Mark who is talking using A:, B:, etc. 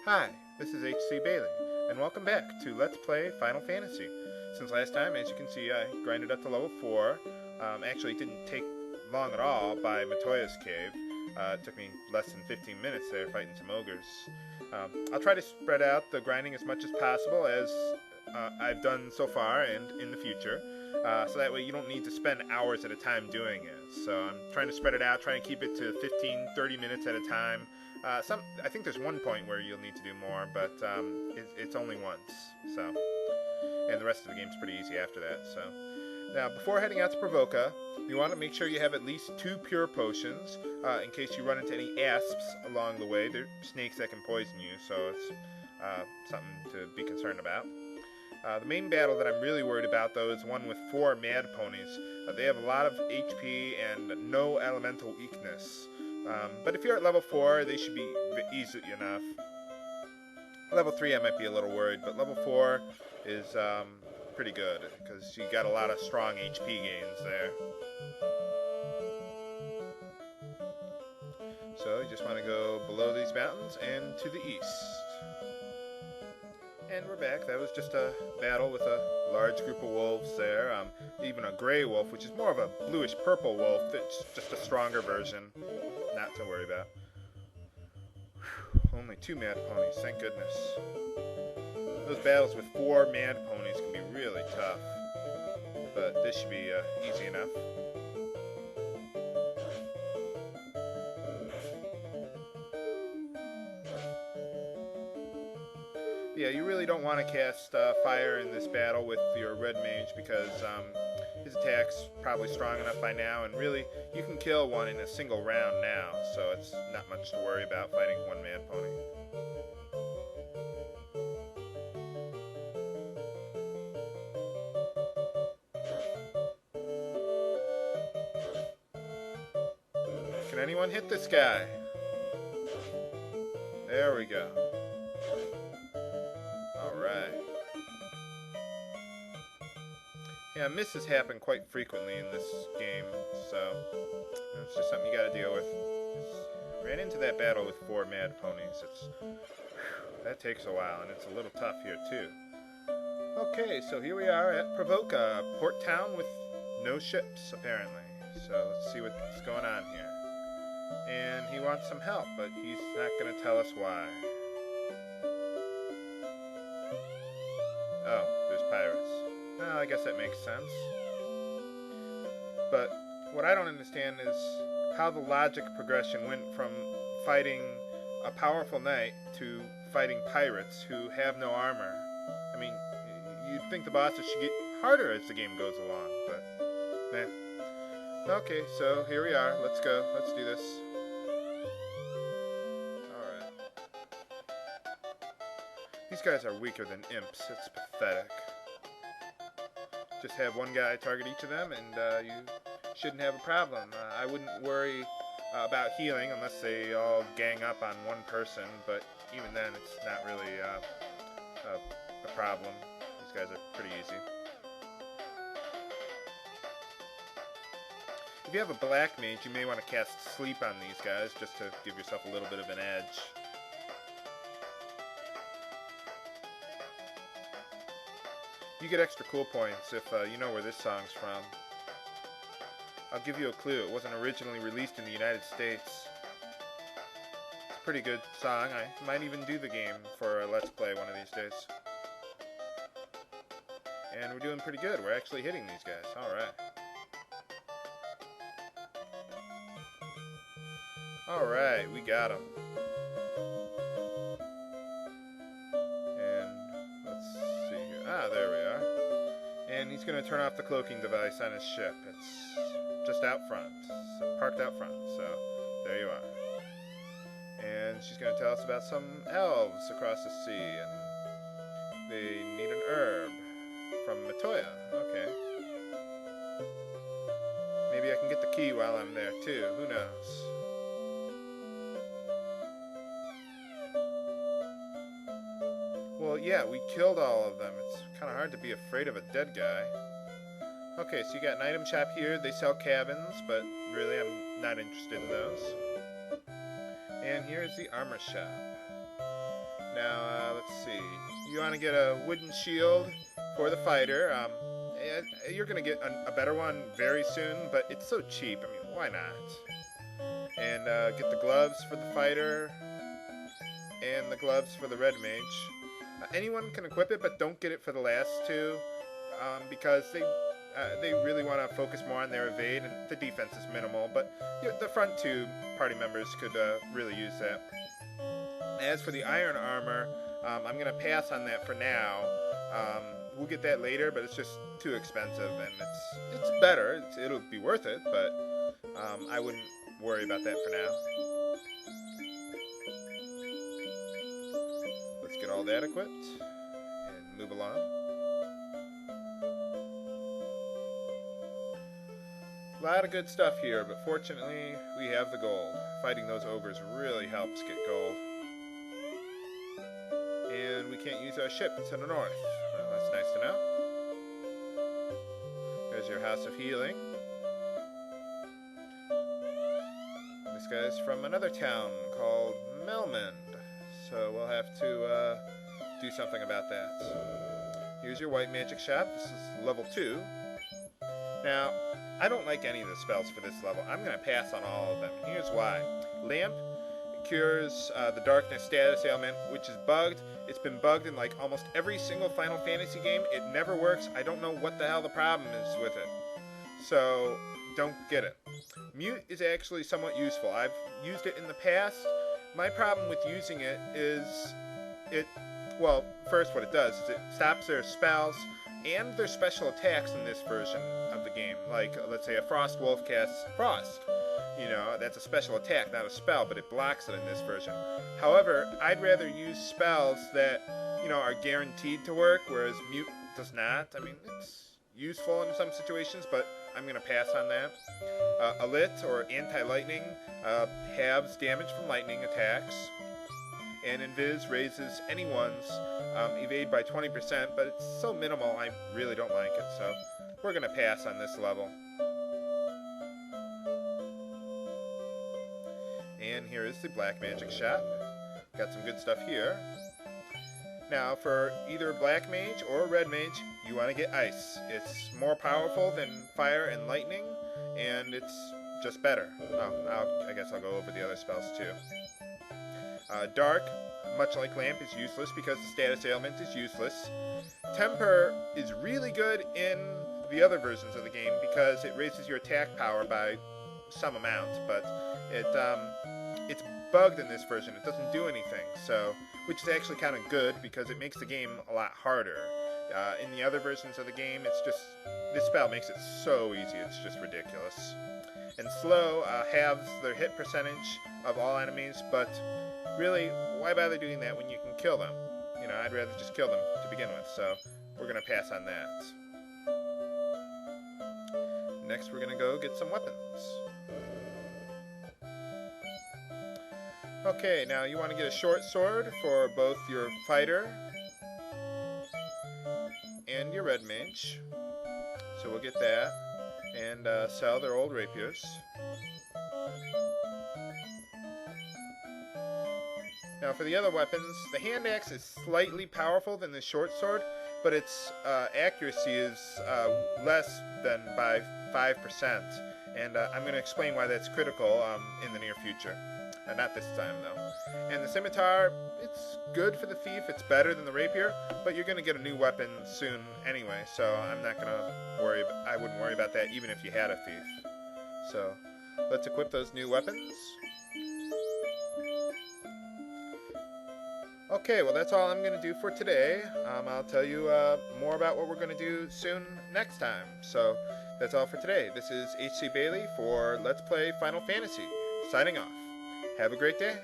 A: Hi, this is H.C. Bailey, and welcome back to Let's Play Final Fantasy. Since last time, as you can see, I grinded up to level 4. Actually, it didn't take long at all by Matoya's cave. It took me less than 15 minutes there fighting some ogres. I'll try to spread out the grinding as much as possible as I've done so far and in the future. So that way you don't need to spend hours at a time doing it. So I'm trying to spread it out, trying to keep it to 15-30 minutes at a time. I think there's one point where you'll need to do more, but it's only once. So, and the rest of the game's pretty easy after that. So, now before heading out to Pravoka, you want to make sure you have at least 2 pure potions in case you run into any asps along the way. They're snakes that can poison you, so it's something to be concerned about. The main battle that I'm really worried about, though, is one with 4 mad ponies. They have a lot of HP and no elemental weakness. But if you're at level 4, they should be easy enough. Level 3 I might be a little worried, but level 4 is pretty good, because you got a lot of strong HP gains there. So you just want to go below these mountains and to the east. And we're back. That was just a battle with a large group of wolves there. Even a gray wolf, which is more of a bluish-purple wolf. That's just a stronger version. Not to worry about. Whew, only 2 mad ponies, thank goodness. Those battles with 4 mad ponies can be really tough. But this should be easy enough. Yeah, you really don't want to cast fire in this battle with your red mage because his attack's probably strong enough by now, and really, you can kill one in a single round now, so it's not much to worry about fighting 1 mad pony. Can anyone hit this guy? There we go. Alright. Yeah, misses happen quite frequently in this game, so it's just something you gotta deal with. Ran into that battle with 4 mad ponies. That takes a while, and it's a little tough here too. Okay, so here we are at Pravoka, a port town with no ships, apparently. So let's see what's going on here. And he wants some help, but he's not going to tell us why. Oh, there's pirates. Well, I guess that makes sense. But what I don't understand is how the logic progression went from fighting a powerful knight to fighting pirates who have no armor. I mean, you'd think the bosses should get harder as the game goes along, but meh. Okay, so here we are. Let's go. Let's do this. Alright. These guys are weaker than imps. It's pathetic. Just have one guy target each of them, and you shouldn't have a problem. I wouldn't worry about healing unless they all gang up on one person, but even then it's not really a problem. These guys are pretty easy. If you have a black mage, you may want to cast sleep on these guys just to give yourself a little bit of an edge. You get extra cool points if you know where this song's from. I'll give you a clue. It wasn't originally released in the United States. It's a pretty good song. I might even do the game for a Let's Play one of these days. And we're doing pretty good. We're actually hitting these guys. Alright. Alright, we got him. And let's see here. Ah, there we are. And he's going to turn off the cloaking device on his ship. It's just out front. It's parked out front. So, there you are. And she's going to tell us about some elves across the sea. And they need an herb from Matoya. Okay. Maybe I can get the key while I'm there, too. Who knows? Well, yeah, we killed all of them. It's kind of hard to be afraid of a dead guy. Okay, so you got an item shop here. They sell cabins, but really I'm not interested in those. And here's the armor shop. Now, let's see. You want to get a wooden shield for the fighter. You're going to get a better one very soon, but it's so cheap. I mean, why not? And get the gloves for the fighter and the gloves for the red mage. Anyone can equip it, but don't get it for the last two because they really want to focus more on their evade, and the defense is minimal. But the front two party members could really use that. As for the iron armor, I'm going to pass on that for now. We'll get that later, but it's just too expensive, and it's better. It'll be worth it, but I wouldn't worry about that for now. Let's get all that equipped and move along. A lot of good stuff here, but fortunately we have the gold. Fighting those ogres really helps get gold. And we can't use our ship to the north. Well, that's nice to know. There's your House of Healing. This guy's from another town called Melmond, so we'll have to do something about that. Here's your white magic shop. This is level 2. Now, I don't like any of the spells for this level. I'm going to pass on all of them. Here's why. Lamp cures the darkness status ailment, which is bugged. It's been bugged in like almost every single Final Fantasy game. It never works. I don't know what the hell the problem is with it. So, don't get it. Mute is actually somewhat useful. I've used it in the past. My problem with using it is well, first what it does is it stops their spells and their special attacks in this version of the game. Like, let's say a Frost Wolf casts Frost. You know, that's a special attack, not a spell, but it blocks it in this version. However, I'd rather use spells that, you know, are guaranteed to work, whereas Mute does not. I mean, it's useful in some situations, but I'm going to pass on that. Alit, or Anti-Lightning, halves damage from lightning attacks. And Invis raises anyone's evade by 20%, but it's so minimal I really don't like it, so we're going to pass on this level. And here is the black magic shop. Got some good stuff here. Now, for either black mage or red mage, you want to get ice. It's more powerful than fire and lightning, and it's just better. Oh, I guess I'll go over the other spells too. Dark, much like Lamp, is useless because the status ailment is useless. Temper is really good in the other versions of the game because it raises your attack power by some amount, but it's bugged in this version. It doesn't do anything, so which is actually kind of good because it makes the game a lot harder. In the other versions of the game, it's just this spell makes it so easy. It's just ridiculous. And slow halves their hit percentage of all enemies, but really, why bother doing that when you can kill them? You know, I'd rather just kill them to begin with, so we're going to pass on that. Next, we're going to go get some weapons. Okay, now you want to get a short sword for both your fighter and your red mage. So we'll get that and sell their old rapiers. Now for the other weapons, the hand axe is slightly powerful than the short sword, but its accuracy is less than by 5%. And I'm going to explain why that's critical in the near future. Not this time, though. And the scimitar, it's good for the thief. It's better than the rapier, but you're going to get a new weapon soon anyway, so I'm not going to worry. I wouldn't worry about that even if you had a thief. So let's equip those new weapons. Okay, well that's all I'm going to do for today. I'll tell you more about what we're going to do soon next time. So that's all for today. This is H.C. Bailey for Let's Play Final Fantasy, signing off. Have a great day.